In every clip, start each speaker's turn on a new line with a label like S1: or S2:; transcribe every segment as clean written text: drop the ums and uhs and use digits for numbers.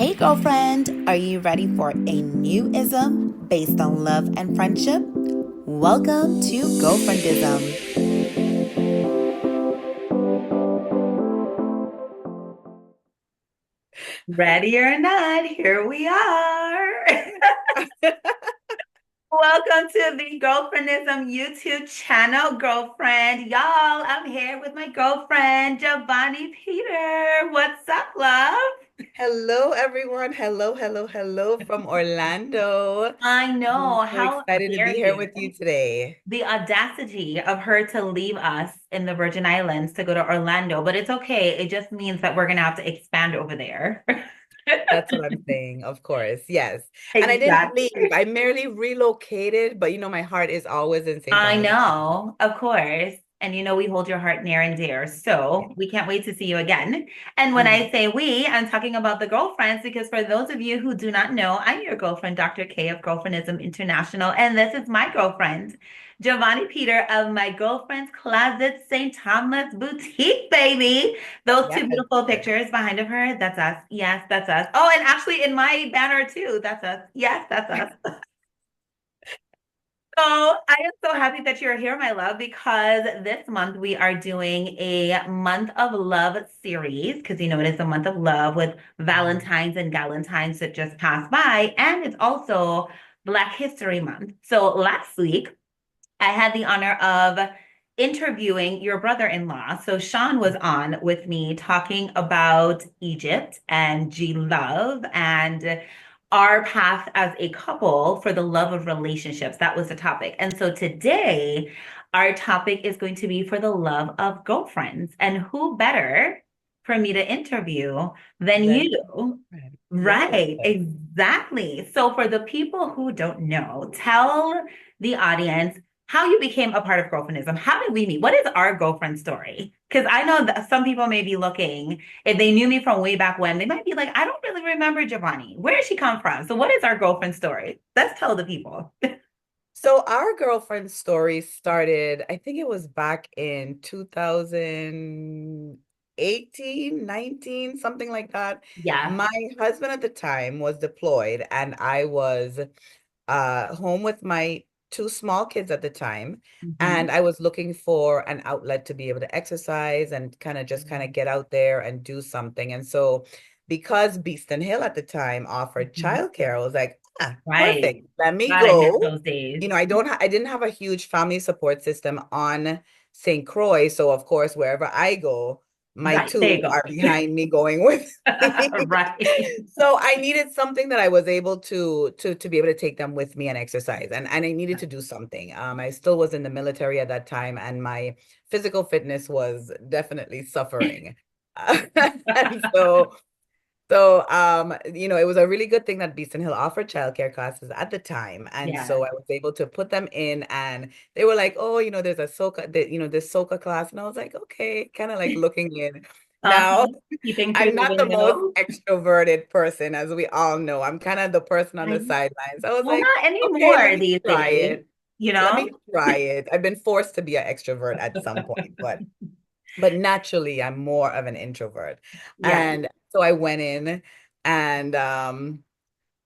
S1: Hey, girlfriend, are you ready for a new ism based on love and friendship? Welcome to Girlfriendism.
S2: Ready or not, here we are. Welcome to the Girlfriendism YouTube channel, girlfriend. Y'all, I'm here with my girlfriend, Jovani Peter. What's up, love?
S1: Hello, everyone. Hello from Orlando.
S2: I
S1: I'm
S2: know.
S1: so
S2: How
S1: excited to be
S2: dare
S1: here
S2: you?
S1: with you today.
S2: The audacity of her to leave us in the Virgin Islands to go to Orlando, but it's okay. It just means that we're going to have to expand over there.
S1: That's what I'm saying, of course. Yes. And I didn't
S2: Exactly.
S1: leave. I merely relocated, but my heart is always in St.
S2: I
S1: Thomas.
S2: know, of course. And we hold your heart near and dear.
S1: Yeah.
S2: So we can't wait to see you again. And when
S1: Mhm.
S2: I say we, I'm talking about the girlfriends, because for those of you who do not know, I'm your girlfriend, Dr. K of Girlfriendism International. And this is my girlfriend, Jovani Peter of My Girlfriend's Closet St. Thomas Boutique, baby. Those two
S1: Yes.
S2: beautiful pictures behind of her, that's us. Yes, that's us. Oh, and actually in my banner too, that's us. Yes, that's us. So I am so happy that you're here, my love, because this month we are doing a month of love series because it is a month of love with
S1: Mhm.
S2: Valentine's and Galentine's that just passed by, and it's also Black History Month. So last week I had the honor of interviewing your brother-in-law. So Sean was on with me talking about Egypt and G love and our path as a couple for the love of relationships. That was the topic. And so today, our topic is going to be for the love of girlfriends. And who better for me to interview than
S1: Then,
S2: you?
S1: yes.
S2: Right, exactly. So for the people who don't know, tell the audience how you became a part of girlfriendism. How did we meet? What is our girlfriend story? Because I know that some people may be looking, if they knew me from way back when, they might be like, I don't really remember Giovanni. Where did she come from? So what is our girlfriend story? Let's tell the people.
S1: So our girlfriend story started, I think it was back in 2018, 19, something like that.
S2: Yeah.
S1: My husband at the time was deployed and I was home with my two small kids at the time. And
S2: Mhm.
S1: I was looking for an outlet to be able to exercise and kind of get out there and do something. And so because Beeston Hill at the time offered
S2: Mhm.
S1: childcare, I was like, perfect.
S2: Right.
S1: Let me
S2: God, I miss
S1: go.
S2: those days.
S1: I didn't have a huge family support system on St. Croix. So of course, wherever I go, my
S2: Right. There you
S1: two
S2: go.
S1: are behind me going with me.
S2: Right.
S1: So I needed something that I was able to be able to take them with me and exercise. And I needed to do something. I still was in the military at that time, and my physical fitness was definitely suffering. And it was a really good thing that Beeston Hill offered childcare classes at the time. And
S2: Yeah.
S1: so I was able to put them in and they were like, oh, there's a this soca class. And I was like, okay, kind of like looking in. Now,
S2: Keeping through
S1: I'm
S2: the
S1: not the most
S2: window.
S1: extroverted person, as we all know. I'm kind of the person on
S2: I
S1: the
S2: know.
S1: sidelines. I was
S2: Well,
S1: like,
S2: not
S1: okay, let
S2: anymore
S1: me
S2: these
S1: try
S2: days,
S1: it.
S2: you
S1: Let
S2: know?
S1: me try it. I've been forced to be an extrovert at some point, but naturally I'm more of an introvert.
S2: Yeah.
S1: And so I went in and I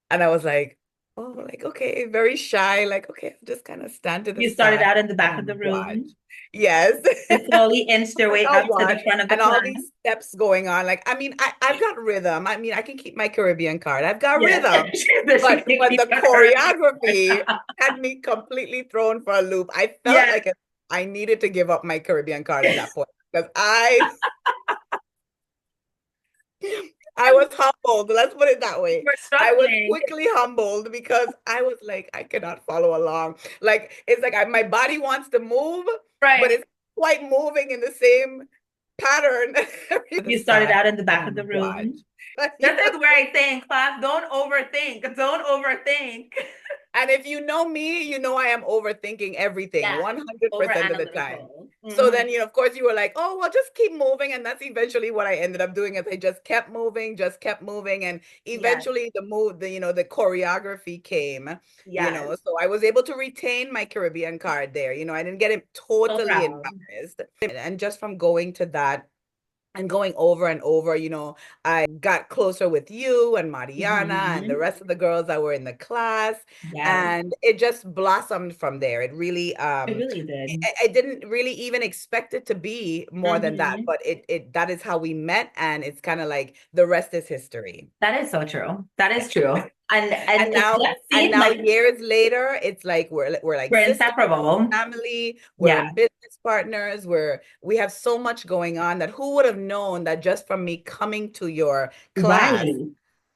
S1: was like, oh, like, okay, very shy, like, okay, I'll just kind of stand to the
S2: You started
S1: side
S2: out in the back of the
S1: and watch.
S2: room
S1: Yes.
S2: and slowly inched your
S1: Like
S2: way
S1: I'll
S2: up to the
S1: watch
S2: front of the
S1: and all
S2: class.
S1: these steps going on. Like, I mean, I've got rhythm. I mean, I can keep my Caribbean card. I've got
S2: Yes.
S1: rhythm.
S2: She can
S1: But
S2: keep
S1: the
S2: her.
S1: choreography had me completely thrown for a loop. I felt
S2: Yes.
S1: like I needed to give up my Caribbean card at that point because I was humbled. Let's put it that way.
S2: We're
S1: I was
S2: struggling.
S1: quickly humbled because I was like, I cannot follow along. Like, it's like my body wants to move, but
S2: Right.
S1: it's quite moving in the same pattern. The
S2: You started
S1: side
S2: out in the back of the
S1: and watch.
S2: room. This
S1: Yes.
S2: is where I say in class, don't overthink. Don't overthink.
S1: And if you know me, you know I am overthinking everything
S2: Yes.
S1: 100% of the time.
S2: Over-analytical.
S1: So then,
S2: Mhm.
S1: of course, you were like, oh, well, just keep moving. And that's eventually what I ended up doing is I just kept moving, just kept moving. And
S2: Yes.
S1: eventually the choreography came,
S2: Yes.
S1: so I was able to retain my Caribbean card there. I didn't get it
S2: So
S1: totally
S2: proud.
S1: embarrassed. And just from going to that and going over and over, I got closer with you and Mariana and the
S2: Mhm.
S1: rest of the girls that were in the class.
S2: Yes,
S1: And it just blossomed from there. It really,
S2: it really did.
S1: I didn't really even expect it to be more than that,
S2: Mhm.
S1: but that is how we met. And it's kind of like the rest is history.
S2: That is so true. That is true. And
S1: And
S2: it's
S1: now,
S2: that scene, like
S1: years later, it's like we're like
S2: we're
S1: sisters,
S2: inseparable.
S1: family, we're
S2: Yeah,
S1: business partners, we have so much going on that who would have known that just from me coming to your class
S2: right.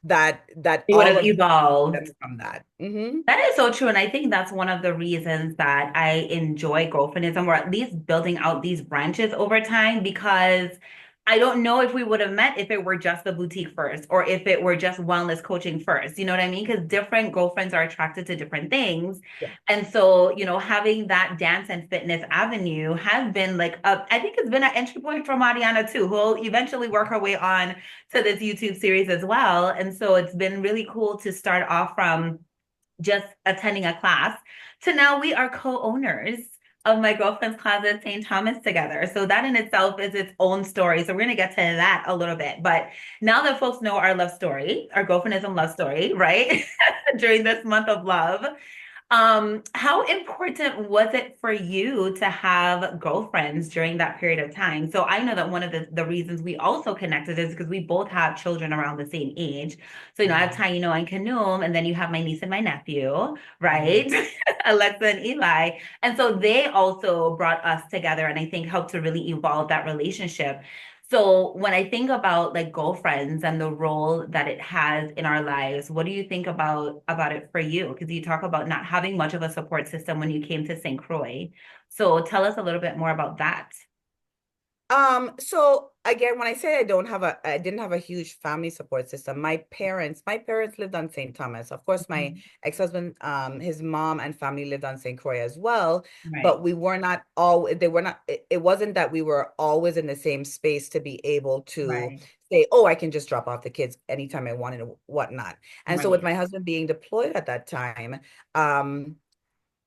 S1: that
S2: It would
S1: all
S2: have
S1: of you
S2: evolved.
S1: stem from that. Hmm.
S2: That is so true. And I think that's one of the reasons that I enjoy girlfriendism, or at least building out these branches over time, because I don't know if we would have met if it were just the boutique first or if it were just wellness coaching first. You know what I mean? Because different girlfriends are attracted to different things.
S1: Yeah.
S2: And so, having that dance and fitness avenue has been I think it's been an entry point for Mariana too, who will eventually work her way on to this YouTube series as well. And so it's been really cool to start off from just attending a class to now we are co-owners of my girlfriend's closet St. Thomas together. So that in itself is its own story. So we're going to get to that a little bit. But now that folks know our love story, our girlfriendism love story, right? During this month of love, how important was it for you to have girlfriends during that period of time? So I know that one of the reasons we also connected is because we both have children around the same age. So, I have
S1: Hmm.
S2: Taino and Kanum, and then you have my niece and my nephew,
S1: Hmm.
S2: right? Alexa and Eli. And so they also brought us together and I think helped to really evolve that relationship. So when I think about like girlfriends and the role that it has in our lives, what do you think about it for you? Because you talk about not having much of a support system when you came to St. Croix. So tell us a little bit more about that.
S1: So again, when I say I didn't have a huge family support system. My parents lived on St. Thomas. Of course, my
S2: Mhm.
S1: ex-husband, his mom and family lived on St. Croix as well,
S2: Right,
S1: but we were not all, they were not, it wasn't that we were always in the same space to be able to
S2: right,
S1: say, oh, I can just drop off the kids anytime I wanted or whatnot. And so with
S2: right.
S1: my husband being deployed at that time, um,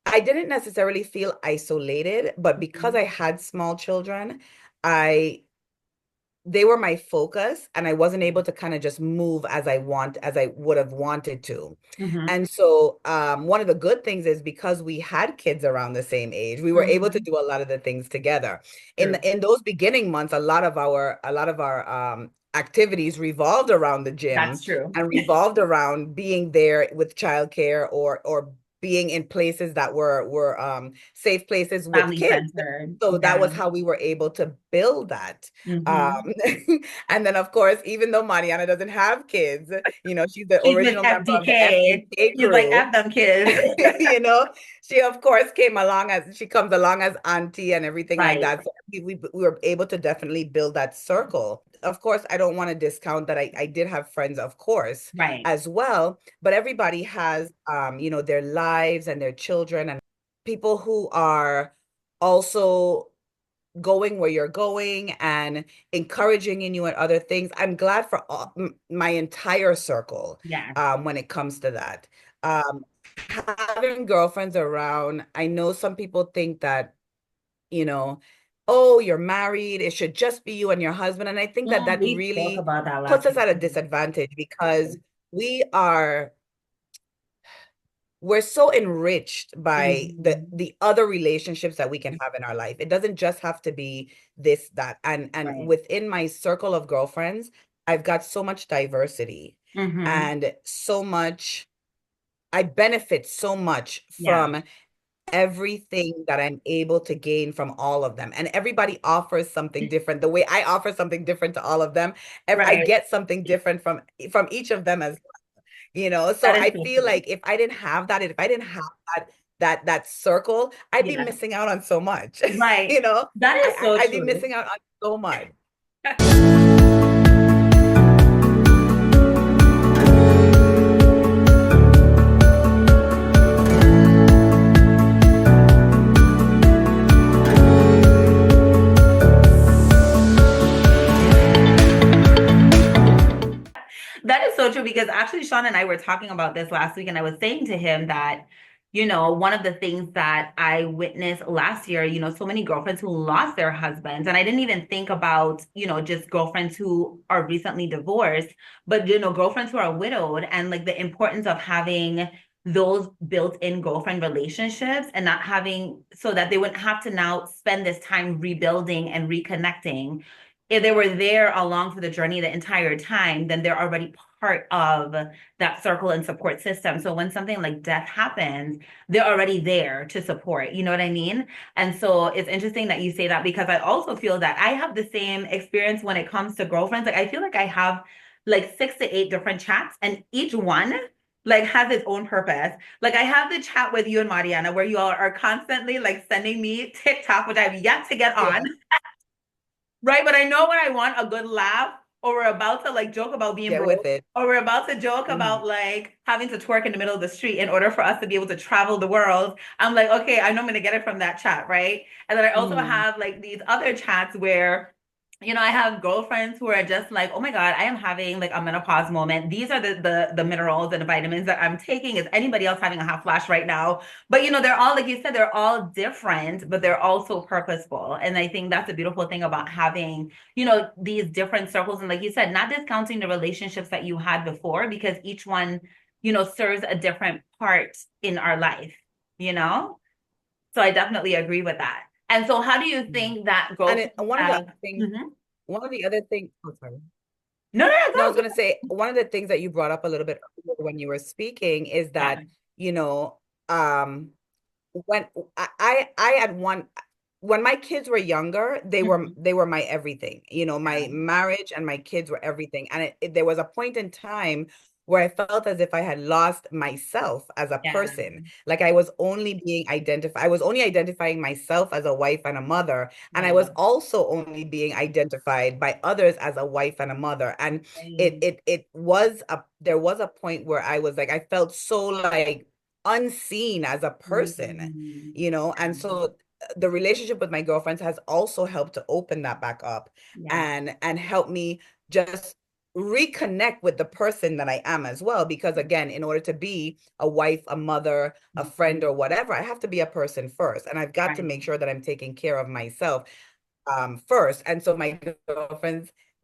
S1: I didn't necessarily feel isolated, but because
S2: Mhm.
S1: I had small children, I they were my focus and I wasn't able to kind of just move as I would have wanted to.
S2: Mhm.
S1: And so one of the good things is because we had kids around the same age, we were able to
S2: Mhm.
S1: do a lot of the things together.
S2: True.
S1: In those beginning months, a lot of our activities revolved around the
S2: That's
S1: gym
S2: true.
S1: and revolved around being there with childcare or being in places that were safe places with
S2: Family
S1: kids.
S2: centered.
S1: So that
S2: Yeah.
S1: was how we were able to build that. Um,
S2: Mhm.
S1: and then, of course, even though Mariana doesn't have kids, she's the
S2: She's with
S1: original member of the
S2: FDK.
S1: FDK
S2: She's like,
S1: crew.
S2: F them kids.
S1: you know, she of course she comes along as auntie and everything like
S2: Right,
S1: that. So we were able to definitely build that circle. Of course, I don't want to discount that I did have friends, of course,
S2: right.
S1: as well, but everybody has their lives and their children and people who are also going where you're going and encouraging in you and other things. I'm glad for my entire circle
S2: Yeah.
S1: when it comes to that. Um, Having girlfriends around, I know some people think that, you know, oh, you're married, it should just be you and your husband. And I think that
S2: Mm,
S1: that
S2: we spoke
S1: really
S2: about that
S1: puts
S2: last
S1: us
S2: week.
S1: at a disadvantage because we are we're so enriched by
S2: Mhm.
S1: the other relationships that we can have in our life. It doesn't just have to be this, that. And
S2: Right.
S1: within my circle of girlfriends, I've got so much diversity
S2: Hmm.
S1: and so much, I benefit so much
S2: Yeah.
S1: from everything that I'm able to gain from all of them. And everybody offers something different. The way I offer something different to all of them, I
S2: Right.
S1: get something different from each of them as so
S2: That is
S1: I
S2: so
S1: feel
S2: true.
S1: like if I didn't have that, if I didn't have that circle, I'd be
S2: Yeah.
S1: missing out on so much.
S2: Right. That is so
S1: I'd be
S2: true.
S1: missing out on so much.
S2: That is so true because actually Sean and I were talking about this last week and I was saying to him that one of the things that I witnessed last year, so many girlfriends who lost their husbands. And I didn't even think about, just girlfriends who are recently divorced, but, girlfriends who are widowed and like the importance of having those built-in girlfriend relationships and not having so that they wouldn't have to now spend this time rebuilding and reconnecting. If they were there along for the journey the entire time, then they're already part of that circle and support system. So when something like death happens, they're already there to support. You know what I mean? And so it's interesting that you say that because I also feel that I have the same experience when it comes to girlfriends. Like I feel like I have like 6 to 8 different chats, and each one like has its own purpose. Like I have the chat with you and Mariana where you all are constantly like sending me TikTok, which I've yet to get on.
S1: Yes.
S2: Right. But I know when I want a good laugh, or we're about to like joke about being
S1: Get with
S2: broke,
S1: it.
S2: or we're about to joke
S1: Mhm.
S2: about like having to twerk in the middle of the street in order for us to be able to travel the world. I'm like, okay, I know I'm going to get it from that chat. Right. And then I also
S1: Mhm.
S2: have like these other chats where, I have girlfriends who are just like, oh my God, I am having like a menopause moment. These are the minerals and the vitamins that I'm taking. Is anybody else having a hot flash right now? But they're all, like you said, they're all different, but they're also purposeful. And I think that's a beautiful thing about having, these different circles. And like you said, not discounting the relationships that you had before, because each one, serves a different part in our life, you know? So I definitely agree with that. And so how do you
S1: Mhm.
S2: think that
S1: And
S2: girlfriends have? Mhm.
S1: one of the other things, oh, sorry.
S2: No, no, no,
S1: No, I was
S2: go,
S1: going to say one of the things that you brought up a little bit earlier when you were speaking is
S2: yeah.
S1: that, you know, um, when I had one when my kids were younger,
S2: Mhm.
S1: they were my everything. My
S2: Yeah.
S1: marriage and my kids were everything. And there was a point in time where I felt as if I had lost myself as a
S2: Yeah.
S1: person. Like I was only identifying myself as a wife and a mother, and I was
S2: Right.
S1: also only being identified by others as a wife and a mother. And
S2: Right.
S1: it was there was a point where I was like, I felt so like unseen as a person,
S2: Mhm.
S1: and so the relationship with my girlfriends has also helped to open that back up
S2: Yeah.
S1: and help me just reconnect with the person that I am as well, because again, in order to be a wife, a mother, a friend,
S2: Mhm.
S1: or whatever, I have to be a person first, and I've got to
S2: Right.
S1: make sure that I'm taking care of myself first. And so my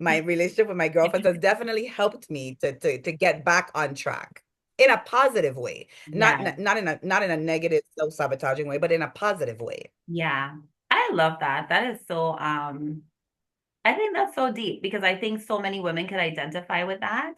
S1: relationship with my girlfriends has definitely helped me to get back on track in a positive way, not
S2: Yeah.
S1: not in a negative self-sabotaging way, but in a positive way.
S2: Yeah. I love that. That is so I think that's so deep because I think so many women could identify with that.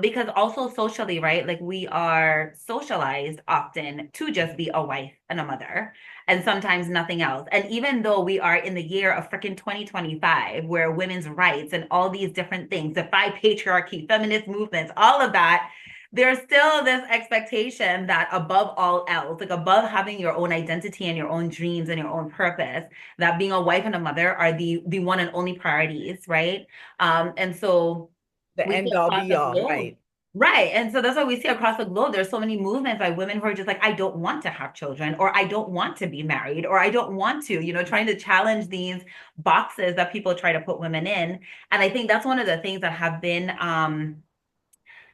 S2: Because also socially, right? Like we are socialized often to just be a wife and a mother, and sometimes nothing else. And even though we are in the year of freaking 2025, where women's rights and all these different things, defy patriarchy, feminist movements, all of that, there's still this expectation that above all else, like above having your own identity and your own dreams and your own purpose, that being a wife and a mother are the one and only priorities, right? And so
S1: The
S2: we see
S1: end all
S2: across
S1: be
S2: the
S1: all,
S2: globe.
S1: right?
S2: Right. And so that's why we see across the globe, there's so many movements by women who are just like, I don't want to have children, or I don't want to be married, or I don't want to, trying to challenge these boxes that people try to put women in. And I think that's one of the things that have been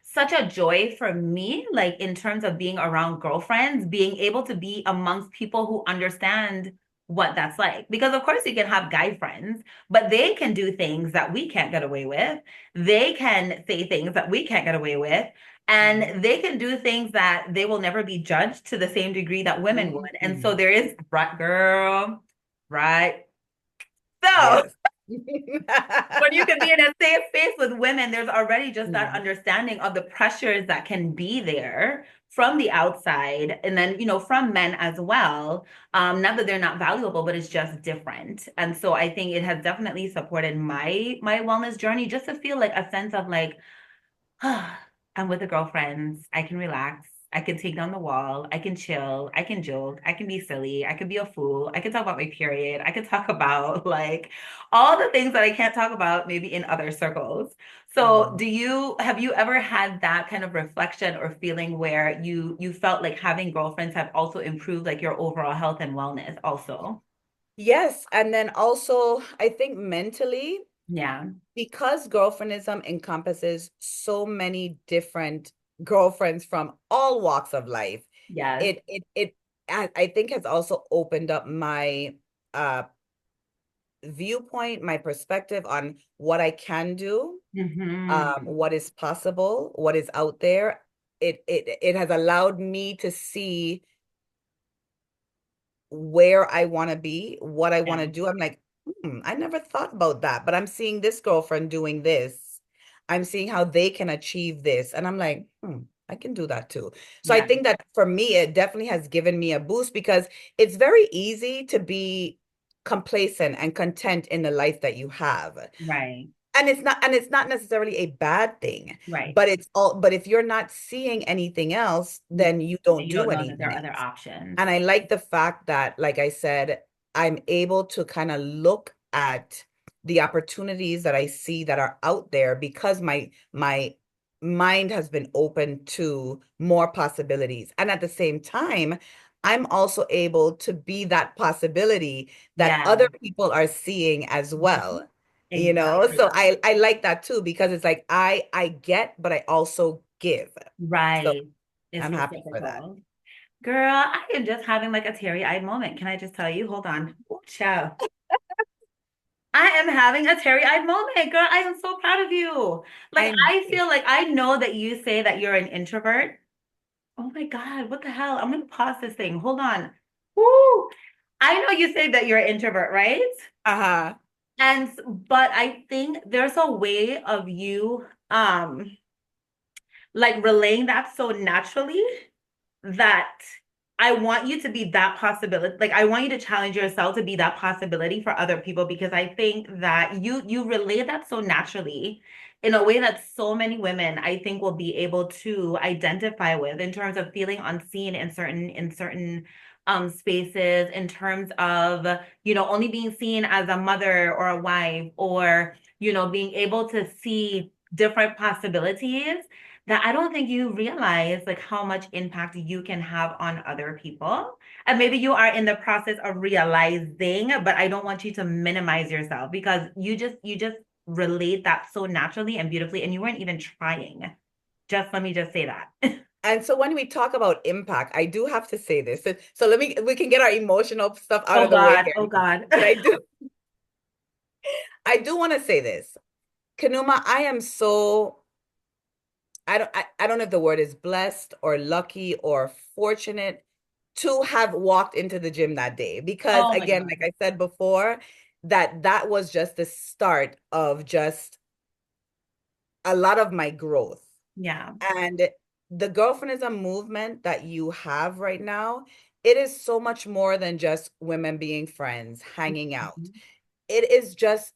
S2: such a joy for me, like in terms of being around girlfriends, being able to be amongst people who understand what that's like. Because, of course, you can have guy friends, but they can do things that we can't get away with. They can say things that we can't get away with.
S1: Mhm.
S2: And they can do things that they will never be judged to the same degree that women would. And so
S1: Mhm.
S2: there is, right, girl, right? So,
S1: Yes.
S2: when you can be in a safe space with women, there's already just that
S1: Mhm.
S2: understanding of the pressures that can be there from the outside, and then from men as well. Not that they're not valuable, but it's just different. And so I think it has definitely supported my wellness journey, just to feel like a sense of like, I'm with the girlfriends. I can relax. I can take down the wall. I can chill. I can joke. I can be silly. I can be a fool. I can talk about my period. I can talk about like all the things that I can't talk about maybe in other circles. So,
S1: Mhm.
S2: have you ever had that kind of reflection or feeling where you felt like having girlfriends have also improved like your overall health and wellness also?
S1: Yes, and then also I think mentally,
S2: Yeah.
S1: because girlfriendism encompasses so many different girlfriends from all walks of life,
S2: Yes.
S1: It I think has also opened up my uh viewpoint, my perspective on what I can do,
S2: Hmm.
S1: what is possible, what is out there. It has allowed me to see where I want to be, what I want
S2: Yeah.
S1: to do. I'm like, I never thought about that, but I'm seeing this girlfriend doing this. I'm seeing how they can achieve this. And I'm like, I can do that too. So I
S2: Yeah.
S1: think that for me, it definitely has given me a boost because it's very easy to be complacent and content in the life that you have.
S2: Right.
S1: And it's not necessarily a bad thing,
S2: Right.
S1: but but if you're not seeing anything else,
S2: Mm.
S1: then you don't
S2: You
S1: do
S2: don't know that there
S1: anything
S2: are other
S1: else.
S2: options.
S1: And I like the fact that, like I said, I'm able to kind of look at the opportunities that I see that are out there because my mind has been open to more possibilities. And at the same time, I'm also able to be that possibility that
S2: Yeah.
S1: other people are seeing as
S2: Mhm.
S1: well. You know,
S2: Exactly.
S1: so I like that too because it's like I get, but I also give. So
S2: Right. It's
S1: I'm happy for that.
S2: reciprocal. Girl, I am just having like a teary-eyed moment. Can I just tell you? Hold on. Oh, child. I am having a teary-eyed moment, girl. I am so proud of you. Like,
S1: I know.
S2: I feel like I know that you say that you're an introvert. Oh my God, what the hell? I'm gonna pause this thing. Hold on. Woo! I know you say that you're an introvert, right?
S1: Uh-huh.
S2: And but I think there's a way of you like relaying that so naturally that I want you to be that possibility. Like I want you to challenge yourself to be that possibility for other people because I think that you relay that so naturally in a way that so many women I think will be able to identify with in terms of feeling unseen in certain spaces in terms of only being seen as a mother or a wife or being able to see different possibilities that I don't think you realize like how much impact you can have on other people. And maybe you are in the process of realizing, but I don't want you to minimize yourself because you just relate that so naturally and beautifully and you weren't even trying. Just let me just say that.
S1: And so when we talk about impact, I do have to say this. So we can get our emotional stuff out
S2: Oh
S1: of the way
S2: God,
S1: here.
S2: oh God.
S1: But I do want to say this. Kanuma, I am so I don't know if the word is blessed or lucky or fortunate to have walked into the gym that day because
S2: Oh my
S1: again,
S2: God.
S1: like I said before, that was just the start of just a lot of my growth.
S2: Yeah.
S1: And the girlfriendism movement that you have right now, it is so much more than just women being friends, hanging out.
S2: Mhm.
S1: It is just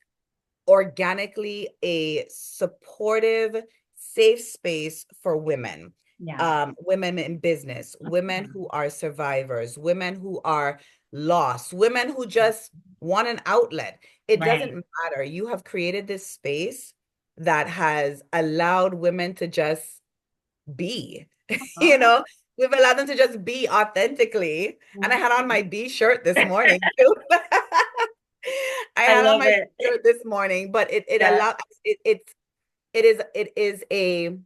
S1: organically a supportive, safe space for women.
S2: Yeah.
S1: Women in business, women
S2: Mhm.
S1: who are survivors, women who are lost, women who just want an outlet. It doesn't
S2: Right.
S1: matter. You have created this space that has allowed women to just be, you
S2: Uh-huh.
S1: know, we've allowed them to just be authentically. And I had on
S2: Mhm.
S1: my B shirt this morning too. I
S2: I
S1: had on
S2: love
S1: my
S2: it.
S1: shirt this morning, but it
S2: Yeah.
S1: allowed it is a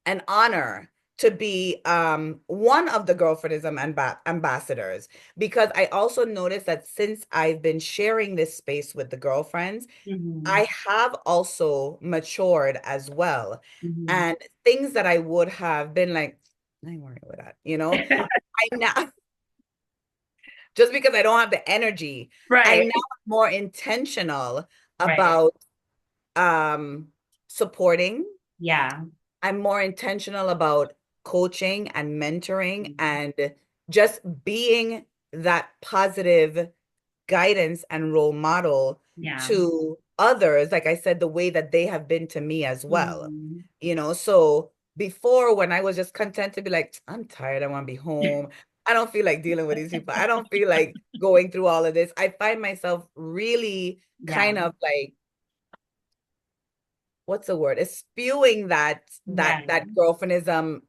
S1: an honor to be one of the girlfriendism ambassadors because I also noticed that since I've been sharing this space with the girlfriends,
S2: Hmm.
S1: I have also matured as well.
S2: Hmm.
S1: And things that I would have been like, I ain't worried with that, I now just because I don't have the energy, I now
S2: Right.
S1: am more intentional
S2: Right.
S1: about um supporting.
S2: Yeah.
S1: I'm more intentional about coaching and mentoring
S2: Mhm.
S1: and just being that positive guidance and role model
S2: Yeah.
S1: to others, like I said, the way that they have been to me as well.
S2: Mhm.
S1: So before when I was just content to be like, I'm tired, I want to be home. I don't feel like dealing with these people. I don't feel like going through all of this. I find myself really
S2: Yeah.
S1: kind of like what's the word? Is spewing that
S2: Right.
S1: girlfriendism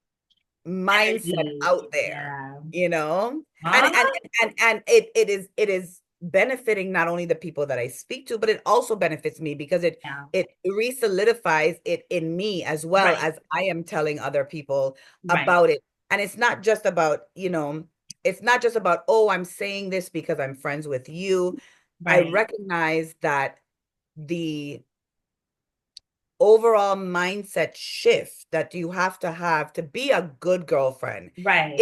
S1: mindset
S2: Energy.
S1: out there,
S2: Yeah.
S1: you know? And
S2: Huh?
S1: it is benefiting not only the people that I speak to, but it also benefits me because
S2: Yeah.
S1: it re-solidifies it in me as well
S2: Right.
S1: as I am telling other people
S2: Right.
S1: about it And it's not just about, it's not just about, oh, I'm saying this because I'm friends with you. I
S2: Right.
S1: recognize that the overall mindset shift that you have to be a good girlfriend
S2: Right.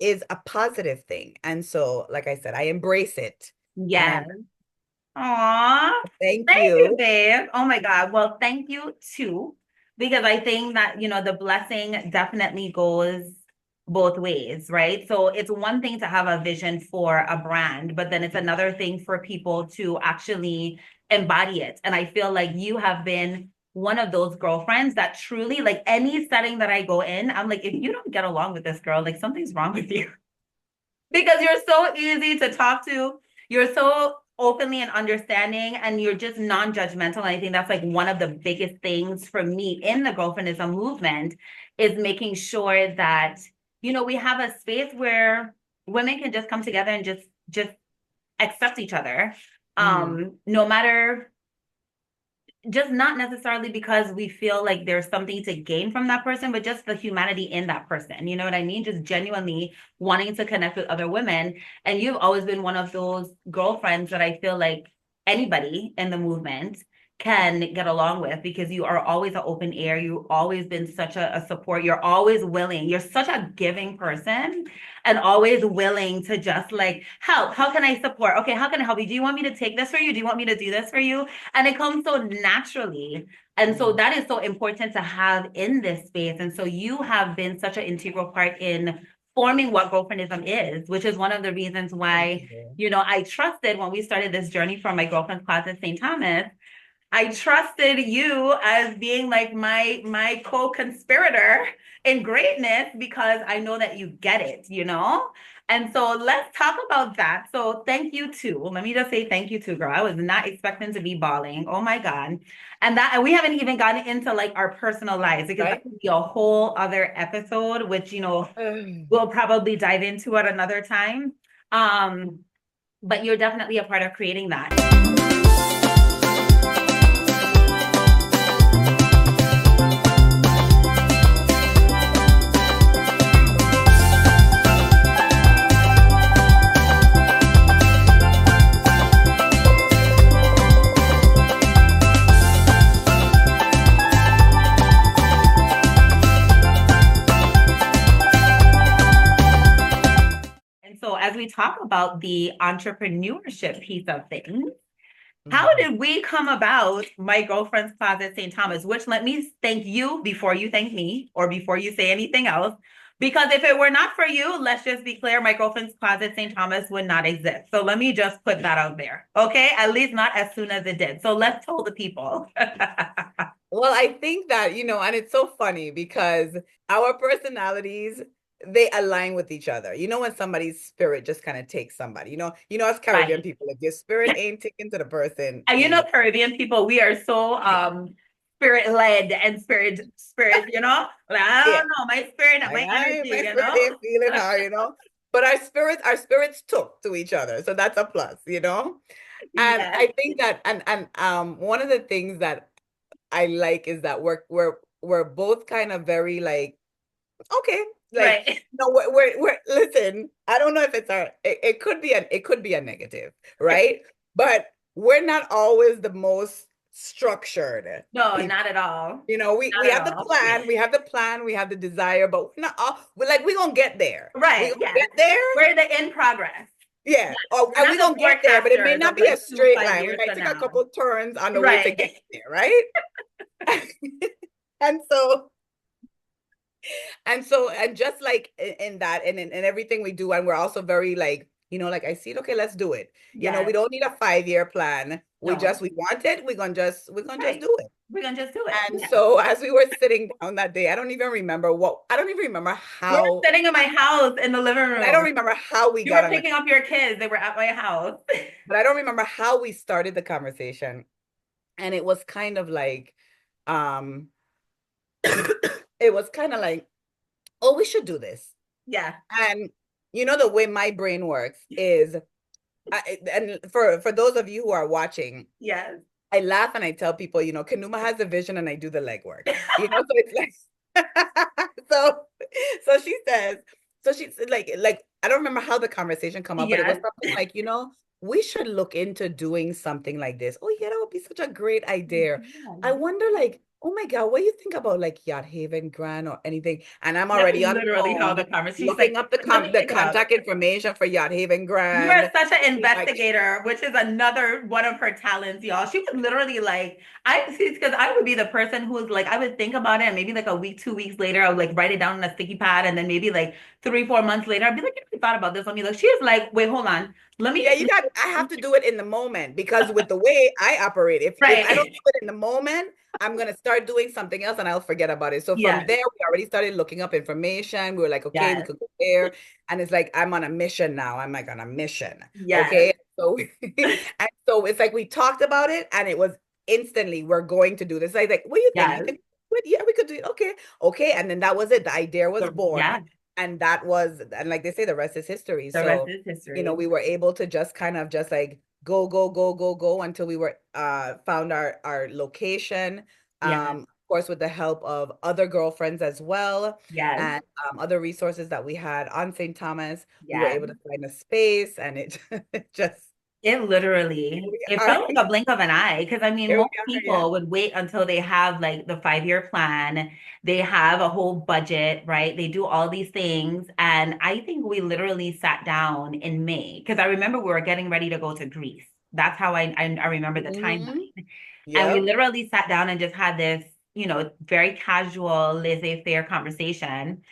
S1: is a positive thing. And so, like I said, I embrace it. And I
S2: Yes. Aw,
S1: thank
S2: thank you,
S1: you.
S2: babe. Oh my God. Well, thank you too, because I think that, the blessing definitely goes both ways, right? So it's one thing to have a vision for a brand, but then it's another thing for people to actually embody it. And I feel like you have been one of those girlfriends that truly, like any setting that I go in, I'm like, if you don't get along with this girl, like something's wrong with you. Because you're so easy to talk to. You're so openly and understanding, and you're just non-judgmental. And I think that's like one of the biggest things for me in the girlfriendism movement is making sure that, we have a space where women can just come together and just accept each other.
S1: Mhm.
S2: No matter, just not necessarily because we feel like there's something to gain from that person, but just the humanity in that person. You know what I mean? Just genuinely wanting to connect with other women. And you've always been one of those girlfriends that I feel like anybody in the movement can get along with, because you are always an open air. You've always been such a support. You're always willing. You're such a giving person and always willing to just like help. How can I support? Okay, how can I help you? Do you want me to take this for you? Do you want me to do this for you? And it comes so naturally. And so
S1: Mhm.
S2: that is so important to have in this space. And so you have been such an integral part in forming what girlfriendism is, which is one of the reasons
S1: Thank
S2: why,
S1: you.
S2: I trusted when we started this journey from my girlfriend's class at St. Thomas. I trusted you as being like my co-conspirator in greatness because I know that you get it. And so let's talk about that. So thank you too. Let me just say thank you too, girl. I was not expecting to be bawling. Oh my God. And we haven't even gotten into like our personal lives, because that
S1: Right?
S2: would be a whole other episode, which we'll probably dive into at another time. Um, but you're definitely a part of creating that. And so, as we talk about the entrepreneurship piece of things, how
S1: Mhm.
S2: did we come about my girlfriend's closet St. Thomas? Which, let me thank you before you thank me or before you say anything else. Because if it were not for you, let's just be clear, my girlfriend's closet St. Thomas would not exist. So let me just put that out there. Okay. At least not as soon as it did. So let's tell the people.
S1: Well, I think that, and it's so funny because our personalities, they align with each other. You know, when somebody's spirit just kind of takes somebody, as Caribbean
S2: Right.
S1: people, if your spirit ain't taken to the person,
S2: And
S1: ain't no.
S2: Caribbean people, we are so spirit led and spirit, Like, I
S1: Yeah.
S2: don't know, my spirit,
S1: Like,
S2: my
S1: I
S2: energy,
S1: my spirit ain't feeling her. But our spirits took to each other. So that's a plus. And
S2: Yes.
S1: I think that and one of the things that I like is that we're both kind of very like, okay, like,
S2: Right.
S1: we're listen, I don't know if it could be a negative, right? But we're not always the most structured
S2: No,
S1: people.
S2: not at all.
S1: We
S2: Not at
S1: have the
S2: all.
S1: plan, we have the desire, but we're not all, we're gonna get there. We
S2: Right.
S1: gonna
S2: Yes.
S1: get there.
S2: We're the in progress.
S1: Yeah.
S2: Yes.
S1: Oh,
S2: We're
S1: and
S2: not
S1: we
S2: the
S1: gonna get there, but it may
S2: forecasters
S1: not
S2: of
S1: be a
S2: like two,
S1: straight
S2: five
S1: line. We
S2: years
S1: might
S2: from
S1: take a
S2: now.
S1: couple turns on the way to
S2: Right.
S1: get there, right? And so and just like in that and in everything we do, and we're also very like, like I see it, okay, let's do it. We
S2: Yes.
S1: don't need a 5-year plan.
S2: No.
S1: We want it, we're gonna just
S2: Right.
S1: do it.
S2: We're gonna just do it.
S1: And
S2: Yeah.
S1: so as we were sitting down that day, I don't even remember
S2: We were
S1: how,
S2: sitting in my house in the living
S1: but I don't
S2: room.
S1: remember how we
S2: You
S1: got
S2: were
S1: on the,
S2: picking up your kids. They were at my house.
S1: but I don't remember how we started the conversation. And it was kind of like, um, it was kind of like, oh, we should do this.
S2: Yeah.
S1: And the way my brain works is, and for those of you who are watching,
S2: Yes.
S1: I laugh and I tell people, Kanuma has the vision and I do the legwork. So it's like, So, so she says, so she's like, I don't remember how the conversation come up, but it was
S2: Yes.
S1: something like, we should look into doing something like this. Oh, yeah, that would be such a great idea. I
S2: Yeah.
S1: wonder, like, oh my God, what do you think about like Yacht Haven Grand or anything? And I'm
S2: That's
S1: already on the
S2: literally how
S1: phone
S2: the conversation, she's
S1: looking
S2: like,
S1: up the
S2: let me
S1: the
S2: look it up.
S1: contact information for Yacht Haven
S2: You are
S1: Grand.
S2: such an
S1: Being like,
S2: investigator, which is another one of her talents, y'all. She would literally like, I see, because I would be the person who's like, I would think about it, and maybe like a week, 2 weeks later, I would like write it down on a sticky pad, and then maybe like 3, 4 months later, I'd be like, I thought about this. Let me look. She is like, wait, hold on. Let
S1: yeah,
S2: me,
S1: I have to do it in the moment because with the way I operate, if I don't
S2: right.
S1: do it in the moment, I'm gonna start doing something else and I'll forget about it. So from
S2: Yes,
S1: there, we already started looking up information. We were like, okay, we
S2: yes,
S1: could go there. And it's like, I'm on a mission now. I'm like on a mission.
S2: yes,
S1: Okay. So and so it's like we talked about it and it was instantly, we're going to do this. Like, what do you think? You
S2: yes.
S1: think, yeah, we could do it. Okay. Okay. And then that was it. The idea was born.
S2: Yeah,
S1: And and like they say, the rest is history.
S2: the rest
S1: So
S2: is history.
S1: we were able to just kind of just like go, go, go, go, go until we were found our location.
S2: Yes,
S1: Of course, with the help of other girlfriends as well,
S2: yes,
S1: and other resources that we had on St. Thomas, we were
S2: yes.
S1: able to find a space, and it it just
S2: It
S1: here
S2: literally,
S1: we
S2: it
S1: are.
S2: felt like a blink of an eye. Because I mean,
S1: Here we
S2: most
S1: are, yeah.
S2: people would wait until they have like the 5 year plan. They have a whole budget, right? They do all these things. And I think we literally sat down in May because I remember we were getting ready to go to Greece. That's how I remember the
S1: Hmm.
S2: timeline. And we
S1: Yep.
S2: literally sat down and just had this, very casual, laissez-faire conversation.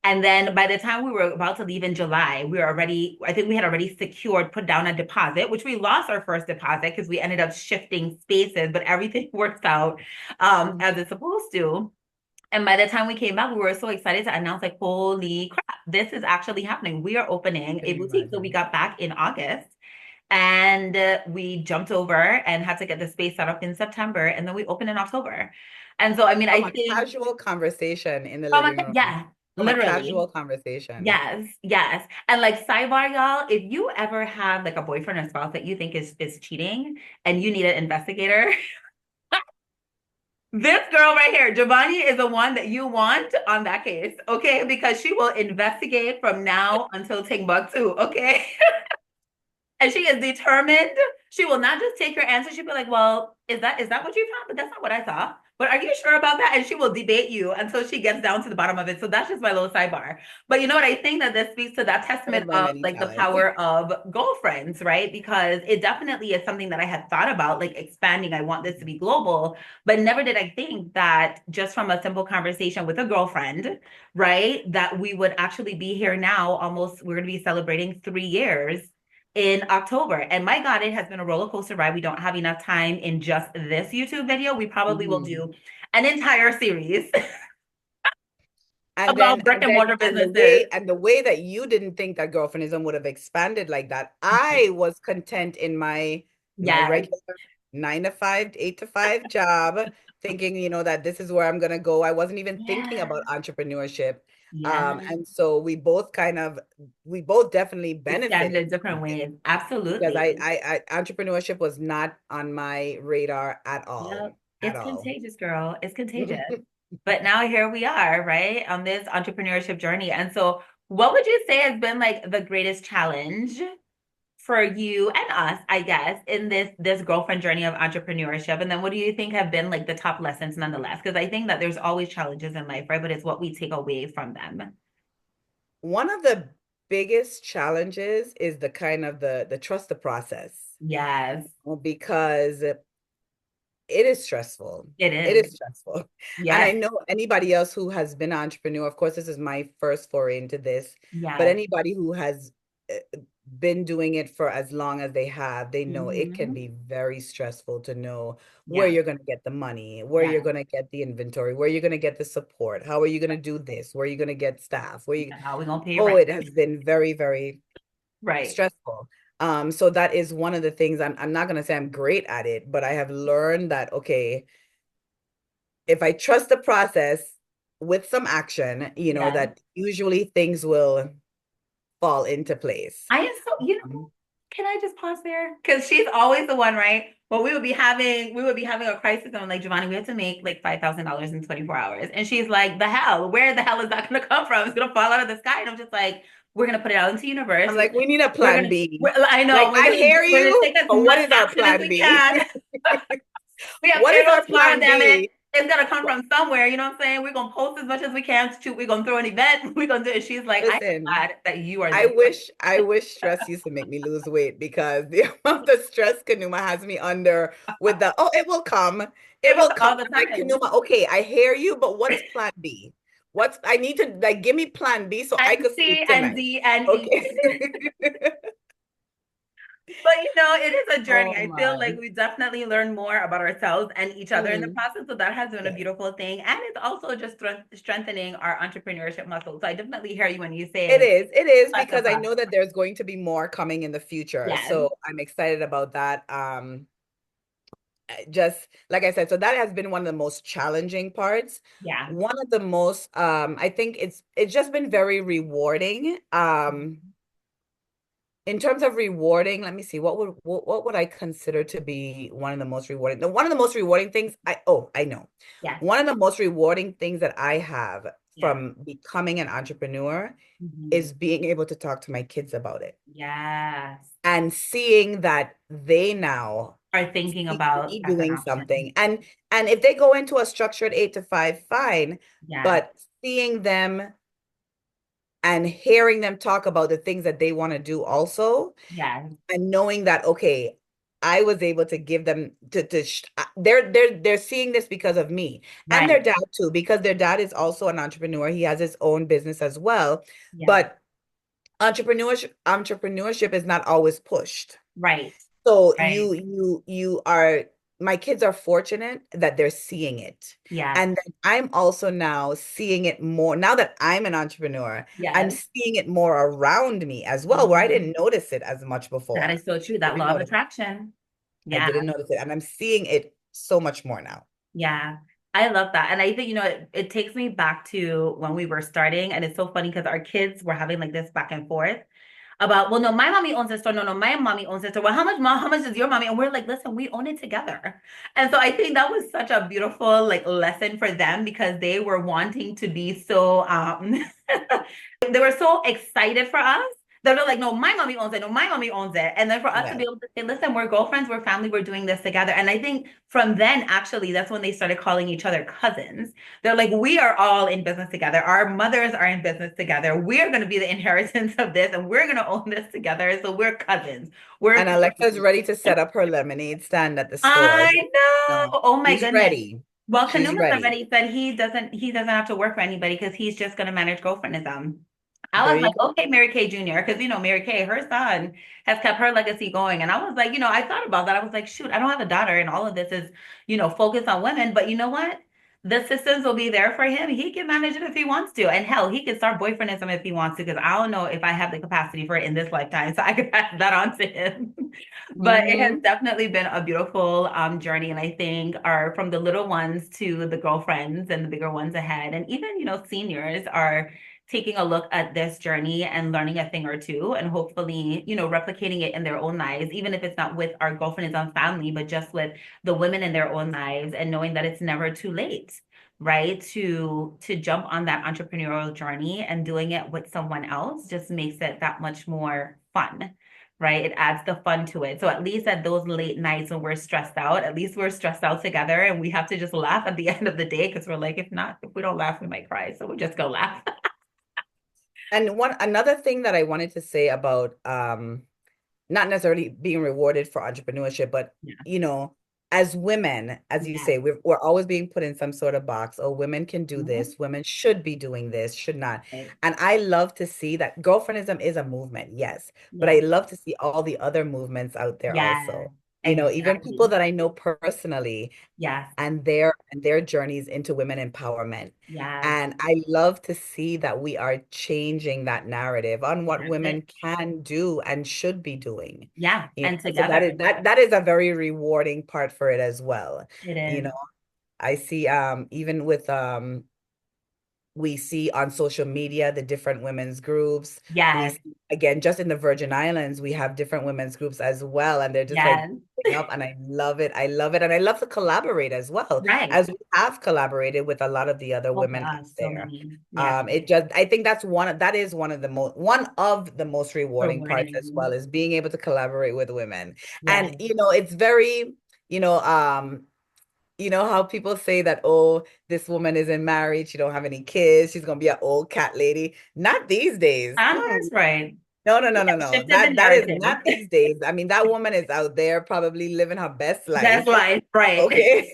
S2: And then by the time we were about to leave in July, we were already, I think we had already secured, put down a deposit, which we lost our first deposit because we ended up shifting spaces, but everything worked out as it's supposed to. And by the time we came back, we were so excited to announce, like, holy crap, this is actually happening. We are opening
S1: Can
S2: a
S1: you
S2: boutique. So we
S1: imagine?
S2: got back in August and we jumped over and had to get the space set up in September. And then we opened in October. And so, I mean,
S1: From
S2: I
S1: a
S2: think,
S1: casual conversation in the
S2: oh my
S1: living
S2: God,
S1: room.
S2: yeah,
S1: From a
S2: literally.
S1: casual conversation.
S2: Yes, yes. And like sidebar, y'all, if you ever have like a boyfriend or spouse that you think is cheating and you need an investigator, this girl right here, Jovani, is the one that you want on that case, okay? Because she will investigate from now until Timbuktu, okay? And she is determined. She will not just take your answer. She'll be like, well, is that what you thought? But that's not what I thought. But are you sure about that? And she will debate you until she gets down to the bottom of it. So that's just my little sidebar. But you know what? I think that this speaks to that
S1: One
S2: testament
S1: of my
S2: of
S1: many
S2: like the
S1: talents.
S2: power of girlfriends, right? Because it definitely is something that I had thought about, like expanding. I want this to be global, but never did I think that just from a simple conversation with a girlfriend, right? That we would actually be here now. Almost, we're going to be celebrating 3 years in October. And my God, it has been a roller coaster ride. We don't have enough time in just this YouTube video. We probably will
S1: Mhm.
S2: do an entire series
S1: And
S2: about
S1: then
S2: brick
S1: and
S2: and
S1: then
S2: mortar
S1: and the
S2: businesses.
S1: way that you didn't think that girlfriendism would have expanded like that, I was content in my
S2: Yes,
S1: regular 9 to 5, 8 to 5 job, thinking, that this is where I'm gonna go. I wasn't even thinking
S2: yes,
S1: about entrepreneurship.
S2: yes.
S1: And so we both definitely
S2: Expanded
S1: benefited
S2: in different
S1: from it
S2: ways.
S1: because
S2: Absolutely.
S1: I entrepreneurship was not on my radar at all,
S2: Yep.
S1: at
S2: It's
S1: all.
S2: contagious, girl. It's contagious. But now here we are, right, on this entrepreneurship journey. And so, what would you say has been like the greatest challenge for you and us, I guess, in this girlfriend journey of entrepreneurship? And then what do you think have been like the top lessons nonetheless? Because I think that there's always challenges in life, right? But it's what we take away from them.
S1: One of the biggest challenges is the kind of the trust the process,
S2: Yes,
S1: because it is stressful.
S2: it
S1: It
S2: is.
S1: is stressful. And I
S2: Yes,
S1: know anybody else who has been an entrepreneur, of course, this is my first foray into this, but
S2: yes.
S1: anybody who has been doing it for as long as they have, they know it can
S2: Hmm.
S1: be very stressful to know where
S2: Yeah,
S1: you're going to get the money, where you're
S2: yeah.
S1: going to get the inventory, where you're going to get the support, how are you going to do this, where are you going to get staff,
S2: How are we gonna pay
S1: oh,
S2: rent?
S1: it has been very, very
S2: Right.
S1: stressful. So that is one of the things I'm not gonna say I'm great at it, but I have learned that okay, if I trust the process with some action,
S2: Yes.
S1: that usually things will fall into place.
S2: I am so,
S1: Um,
S2: can I just pause there? Because she's always the one, right? Well, we would be having a crisis, and I'm like, Jovani, we have to make like $5,000 in 24 hours. And she's like, the hell? Where the hell is that gonna come from? It's gonna fall out of the sky. And I'm just like, we're gonna put it out into the universe.
S1: I'm like, we need a
S2: We're
S1: plan
S2: gonna,
S1: B.
S2: I know,
S1: Like,
S2: we're
S1: I
S2: gonna
S1: hear
S2: we're gonna
S1: you,
S2: take as
S1: but what
S2: much
S1: is our
S2: action as
S1: plan
S2: we
S1: B?
S2: can. We have
S1: What is
S2: payroll
S1: our
S2: tomorrow,
S1: plan
S2: damn it.
S1: B?
S2: It's gonna come from somewhere, you know what I'm saying? We're gonna post as much as we can. We're gonna throw an event. We're gonna do it. She's like, I'm
S1: Listen,
S2: glad that you are
S1: I
S2: this.
S1: wish I wish stress used to make me lose weight because the amount of stress Kanuma has me under with the it will come. It
S2: People
S1: will
S2: come
S1: come.
S2: all the
S1: I'm like,
S2: time.
S1: Kanuma, okay, I hear you, but what is plan B? What's I need to like give me plan B so I
S2: And
S1: could
S2: C
S1: sleep
S2: and
S1: tonight.
S2: D and E.
S1: Okay.
S2: But it is a journey.
S1: Oh
S2: I feel like
S1: my.
S2: we definitely learn more about ourselves and each other in the
S1: Mm,
S2: process. So that has been a
S1: yes.
S2: beautiful thing. And it's also just strengthening our entrepreneurship muscles. So I definitely hear you when you
S1: It
S2: say
S1: is. It is
S2: trust the
S1: because I
S2: process.
S1: know that there's going to be more coming in the future.
S2: Yes.
S1: So I'm excited about that. Just like I said, so that has been one of the most challenging parts.
S2: Yeah.
S1: One of the most, I think it's just been very rewarding. In terms of rewarding, let me see, what would I consider to be one of the most rewarding? One of the most rewarding things I know.
S2: Yes.
S1: One of the most rewarding things that I have
S2: Yeah.
S1: from becoming an entrepreneur
S2: Mhm.
S1: is being able to talk to my kids about it
S2: Yes.
S1: and seeing that they now
S2: Are thinking
S1: see
S2: about
S1: me
S2: as an
S1: doing
S2: option.
S1: something. And if they go into a structured 8 to 5, fine.
S2: Yeah.
S1: But seeing them and hearing them talk about the things that they want to do also,
S2: Yes.
S1: and knowing that, okay, I was able to give them they're seeing this because of me and their
S2: Right.
S1: dad too, because their dad is also an entrepreneur. He has his own business as well.
S2: Yeah.
S1: But entrepreneurship is not always pushed.
S2: Right.
S1: So
S2: Right.
S1: you are my kids are fortunate that they're seeing it.
S2: Yes.
S1: And then I'm also now seeing it more now that I'm an entrepreneur. I'm
S2: Yes.
S1: seeing it more around me as well, where I
S2: Mhm.
S1: didn't notice it as much
S2: That
S1: before.
S2: is so true. That
S1: Didn't
S2: law of
S1: notice it.
S2: attraction.
S1: I
S2: Yeah.
S1: didn't notice it. And I'm seeing it so much more now.
S2: Yeah. I love that. And I think, it takes me back to when we were starting. And it's so funny because our kids were having like this back and forth about, well, no, my mommy owns this store. No, no, my mommy owns this store. Well, how much, mom? How much is your mommy? And we're like, listen, we own it together. And so I think that was such a beautiful like lesson for them because they were wanting to be so they were so excited for us. They're like, no, my mommy owns it. No, my mommy owns it. And then for us to
S1: Yeah.
S2: be able to say, listen, we're girlfriends, we're family, we're doing this together. And I think from then, actually, that's when they started calling each other cousins. They're like, we are all in business together. Our mothers are in business together. We're going to be the inheritance of this and we're going to own this together. So we're cousins. We're
S1: And Alexa's ready to set up her lemonade stand at the store.
S2: I know.
S1: No,
S2: Oh my
S1: she's
S2: goodness.
S1: ready.
S2: Well,
S1: She's
S2: Kanuma's
S1: ready.
S2: already said he doesn't have to work for anybody because he's just gonna manage girlfriendism. I
S1: There
S2: was
S1: you
S2: like,
S1: go.
S2: okay, Mary Kay Jr., because Mary Kay, her son has kept her legacy going. And I was like, I thought about that. I was like, shoot, I don't have a daughter, and all of this is, focused on women. But you know what? The systems will be there for him. He can manage it if he wants to. And hell, he can start boyfriendism if he wants to, because I don't know if I have the capacity for it in this lifetime. So I could pass that on to him. But it has
S1: Hmm.
S2: definitely been a beautiful journey. And I think are from the little ones to the girlfriends and the bigger ones ahead. And even, seniors are taking a look at this journey and learning a thing or two and hopefully, replicating it in their own lives, even if it's not with our girlfriend family, but just with the women in their own lives and knowing that it's never too late, right? To jump on that entrepreneurial journey and doing it with someone else just makes it that much more fun. Right. It adds the fun to it. So at least at those late nights when we're stressed out, at least we're stressed out together and we have to just laugh at the end of the day because we're like, if we don't laugh, we might cry. So we just go laugh.
S1: And one another thing that I wanted to say about not necessarily being rewarded for entrepreneurship, but
S2: Yeah.
S1: as women, as you
S2: Yeah.
S1: say, we're always being put in some sort of box. Oh, women can do
S2: Mhm.
S1: this, women should be doing this, should not.
S2: Right.
S1: And I love to see that girlfriendism is a movement, yes, but
S2: Yeah.
S1: I love to see all the other movements out there
S2: Yeah.
S1: also. Even people
S2: Exactly.
S1: that I know personally
S2: Yes.
S1: and their journeys into women empowerment.
S2: Yes.
S1: And I love to see that we are changing that narrative on what
S2: That's
S1: women
S2: it.
S1: can do and should be doing.
S2: Yeah. And
S1: So that
S2: together
S1: is that is a very rewarding part for it as well.
S2: it
S1: You
S2: is.
S1: know, I see even with we see on social media the different women's groups. We
S2: Yes.
S1: see, again, just in the Virgin Islands, we have different women's groups as well, and they're just like
S2: Yes.
S1: up, and I love it. I love it, and I love to collaborate as well,
S2: Right.
S1: as we have collaborated with a lot of the other
S2: Oh
S1: women out
S2: gosh, so
S1: there.
S2: many. Yeah.
S1: It just, I think that is one of the most rewarding parts as well,
S2: Rewarding.
S1: is being able to collaborate with women. And
S2: Yes.
S1: it's very, you know, how people say that, oh, this woman isn't married, she don't have any kids, she's gonna be an old cat lady. Not these days.
S2: I know
S1: Mm-mm.
S2: that's right.
S1: No, no,
S2: We
S1: no, no,
S2: have
S1: no.
S2: shifted the
S1: That is
S2: narrative.
S1: not these days. I mean, that woman is out there probably living her best
S2: That's
S1: life.
S2: life, right?
S1: Okay.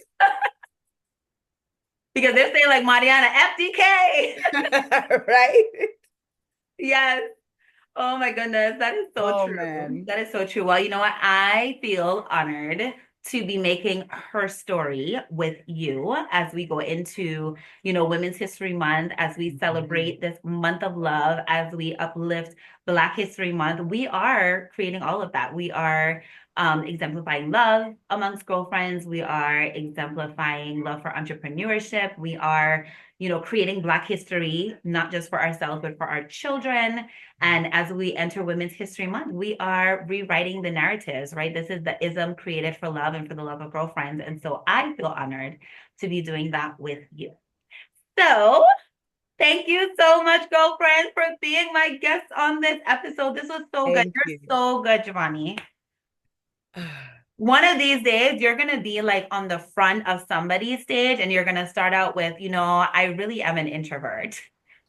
S2: Because they're saying like Mariana FDK.
S1: Right?
S2: Yes. Oh my goodness, that is so
S1: Oh
S2: true.
S1: man.
S2: That is so true. Well, you know what? I feel honored to be making her story with you as we go into, Women's History Month, as we
S1: Mhm.
S2: celebrate this month of love, as we uplift Black History Month. We are creating all of that. We are exemplifying love amongst girlfriends. We are exemplifying love for entrepreneurship. We are, creating Black history, not just for ourselves, but for our children. And as we enter Women's History Month, we are rewriting the narratives, right? This is the ism created for love and for the love of girlfriends. And so I feel honored to be doing that with you. So thank you so much, girlfriend, for being my guest on this episode. This was so good.
S1: Thank
S2: You're
S1: you.
S2: so good, Jovani. One of these days, you're going to be like on the front of somebody's stage and you're going to start out with, I really am an introvert,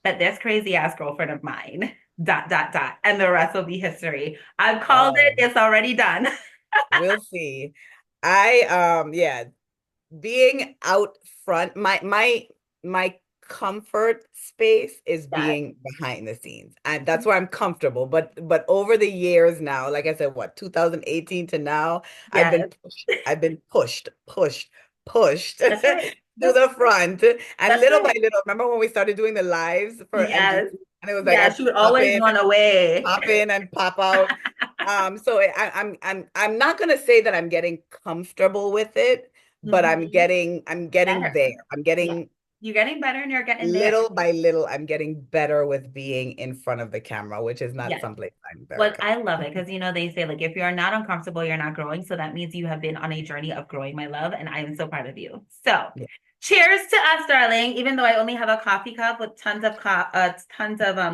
S2: but this crazy ass girlfriend of mine, ... And the rest will be history. I've called it.
S1: Oh,
S2: It's already done.
S1: we'll see. Yeah, being out front, my comfort space is
S2: Yes.
S1: being behind the scenes, and that's where I'm comfortable. But over the years now, like I said, what, 2018 to now,
S2: Yes.
S1: I've been pushed to
S2: That's right.
S1: the front, and
S2: That's
S1: little by
S2: right.
S1: little. Remember when we started doing the lives for
S2: Yes.
S1: MGT, and it was like
S2: Yeah,
S1: I
S2: she would always run away.
S1: pop in and pop out. So I'm not gonna say that I'm getting comfortable with it, but
S2: Mhm.
S1: I'm getting
S2: Better.
S1: there. I'm
S2: Yeah.
S1: getting
S2: You're getting better and you're getting there.
S1: little by little, I'm getting better with being in front of the camera, which is not
S2: Yes.
S1: someplace I'm very
S2: Well, I love
S1: comfortable.
S2: it because they say like if you're not uncomfortable, you're not growing. So that means you have been on a journey of growing, my love, and I am so proud of you. So,
S1: Yeah.
S2: cheers to us, darling. Even though I only have a coffee cup with tons of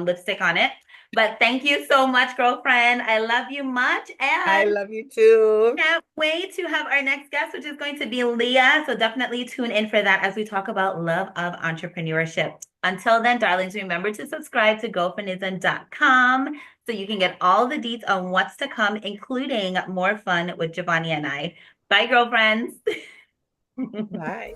S2: lipstick on it, but thank you so much, girlfriend. I love you much,
S1: I
S2: and
S1: love you too.
S2: can't wait to have our next guest, which is going to be Leah. So definitely tune in for that as we talk about love of entrepreneurship. Until then, darlings, remember to subscribe to girlfriendism.com so you can get all the deets on what's to come, including more fun with Jovani and I. Bye, girlfriends.
S1: Bye.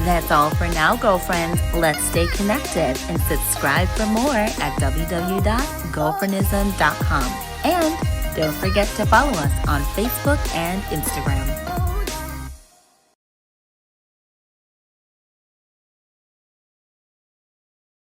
S2: That's all for now, girlfriends. Let's stay connected and subscribe for more at www.girlfriendism.com. And don't forget to follow us on Facebook and Instagram.